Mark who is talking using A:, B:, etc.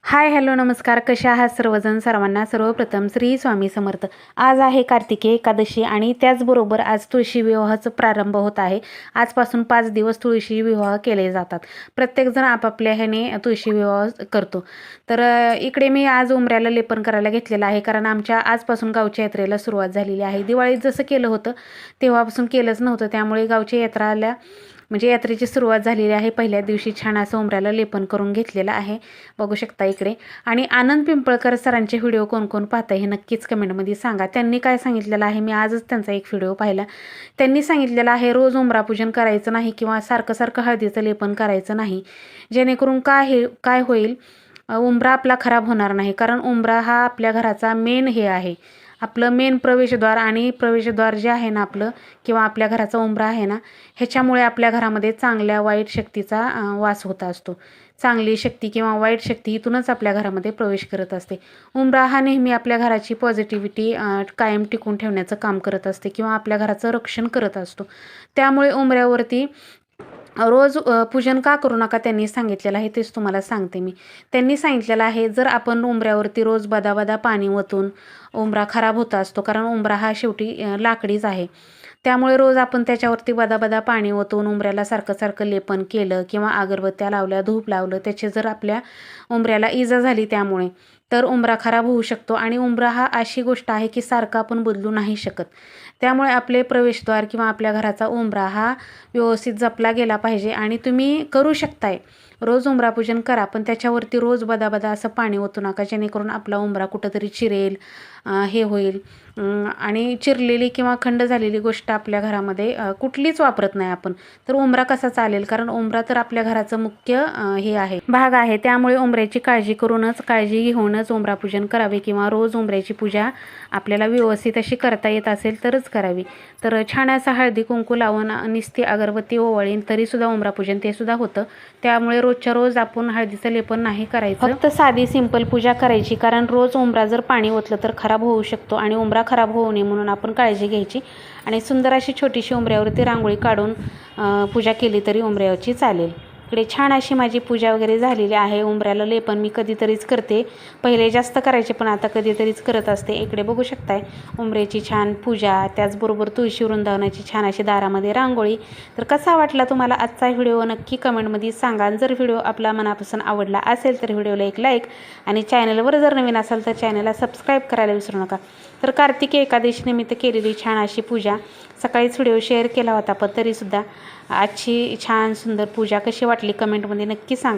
A: Hi hello नमस्कार, कशा आहात सर्वजण? सर्वांना सर्वप्रथम श्री स्वामी समर्थ. आज आहे कार्तिकी एकादशी आणि त्याचबरोबर आज तुळशी विवाहाचा प्रारंभ होत आहे. आजपासून 5 दिवस तुळशी विवाह केले जातात. प्रत्येकजण आपापल्या ह्याने तुळशी विवाह करतो. तर इकडे मी आज उंबऱ्याला लेपन करायला घेतलेलं आहे, कारण आमच्या आजपासून गावच्या यात्रेला सुरुवात झालेली आहे. दिवाळीत जसं केलं होतं तेव्हापासून केलंच नव्हतं, त्यामुळे गावच्या यात्राला म्हणजे यात्रेची सुरुवात झालेली आहे. पहिल्या दिवशी छान असं उंबऱ्याला लेपन करून घेतलेलं आहे, बघू शकता इकडे. आणि आनंद पिंपळकर सरांचे व्हिडिओ कोण कोण पाहतं हे नक्कीच कमेंटमध्ये सांगा. त्यांनी काय सांगितलेलं आहे, मी आजच त्यांचा एक व्हिडिओ पाहिला. त्यांनी सांगितलेलं आहे रोज उंबरा पूजन करायचं नाही किंवा सारखं सारखं हळदीचं लेपन करायचं नाही, जेणेकरून काय होईल, उंबरा आपला खराब होणार नाही. कारण उंबरा हा आपल्या घराचा मेन हे आहे, आपलं मेन प्रवेशद्वार. आणि प्रवेशद्वार जे आहे ना आपलं, किंवा आपल्या घराचा उंबरा आहे ना, ह्याच्यामुळे आपल्या घरामध्ये चांगल्या वाईट शक्तीचा वास होत असतो. चांगली शक्ती किंवा वाईट शक्ती इथूनच आपल्या घरामध्ये प्रवेश करत असते. उंबरा हा नेहमी आपल्या घराची पॉझिटिव्हिटी कायम टिकून ठेवण्याचं काम करत असते किंवा आपल्या घराचं रक्षण करत असतो. त्यामुळे उंबऱ्यावरती रोज पूजन का करू नका त्यांनी सांगितलेलं आहे, तेच तुम्हाला सांगते मी. त्यांनी सांगितलेलं आहे, जर आपण उंबऱ्यावरती रोज बदाबदा पाणी ओतून, उंबरा खराब होत असतो, कारण उंबरा हा शेवटी लाकडीच आहे. त्यामुळे रोज आपण त्याच्यावरती बदाबदा पाणी ओतून उंबऱ्याला सारखं सारखं लेपन केलं किंवा अगरबत्त्या लावल्या, धूप लावलं, त्याची जर आपल्या उंबऱ्याला इजा झाली त्यामुळे, तर उंबरा खराब होऊ शकतो. आणि उंबरा हा अशी गोष्ट आहे की सारखा आपण बदलू नाही शकत. त्यामुळे आपले प्रवेशद्वार किंवा आपल्या घराचा उंबरा हा व्यवस्थित जपला गेला पाहिजे. आणि तुम्ही करू शकताय, रोज उंबरा पूजन करा, पण त्याच्यावरती रोज बदाबदा असं पाणी ओतू नका, जेणेकरून आपला उंबरा कुठंतरी चिरेल, हे होईल. आणि चिरलेली किंवा खंड झालेली गोष्ट आपल्या घरामध्ये कुठलीच वापरत नाही आपण, तर उंबरा कसा चालेल? कारण उंबरा तर आपल्या घराचं मुख्य हे आहे, भाग आहे. त्यामुळे उंबऱ्याची काळजी घेऊनच उंबरा पूजन करावे, किंवा रोज उंबऱ्याची पूजा आपल्याला व्यवस्थित अशी करता येत असेल तरच करावी. तर छान असा हळदी कुंकू लावून निस्ती अगरबत्ती ओवाळीन तरीसुद्धा उंबरा पूजन ते सुद्धा होतं. त्यामुळे रोजच्या रोज आपण हळदीचं लेपन नाही करायचं, फक्त साधी सिंपल पूजा करायची. कारण रोज उंबरा जर पाणी ओतलं तर खराब होऊ शकतो, आणि उंबरा खराब होऊ नये म्हणून आपण काळजी घ्यायची. आणि सुंदर अशी छोटीशी उंबऱ्यावरती रांगोळी काढून पूजा केली तरी उंबऱ्यावरची चालेल. इकडे छान अशी माझी पूजा वगैरे झालेली आहे. उंबऱ्याला लेपन मी कधीतरीच करते, पहिले जास्त करायचे पण आता कधीतरीच करत असते. इकडे बघू शकताय उंबऱ्याची छान पूजा, त्याचबरोबर तुळशी वृंदावनाची छान अशी दारामध्ये रांगोळी. तर कसा वाटला तुम्हाला आजचा व्हिडिओ नक्की कमेंटमध्ये सांगा. जर व्हिडिओ आपला मनापासून आवडला असेल तर व्हिडिओला एक लाईक, आणि चॅनलवर जर नवीन असाल तर चॅनलला सबस्क्राईब करायला विसरू नका. तर कार्तिकी एकादशी निमित्त केलेली छान अशी पूजा, सकाळीच व्हिडिओ शेअर केला होता, पण तरीसुद्धा आजची छान सुंदर पूजा कशी वाटली कमेंटमध्ये नक्की सांगा.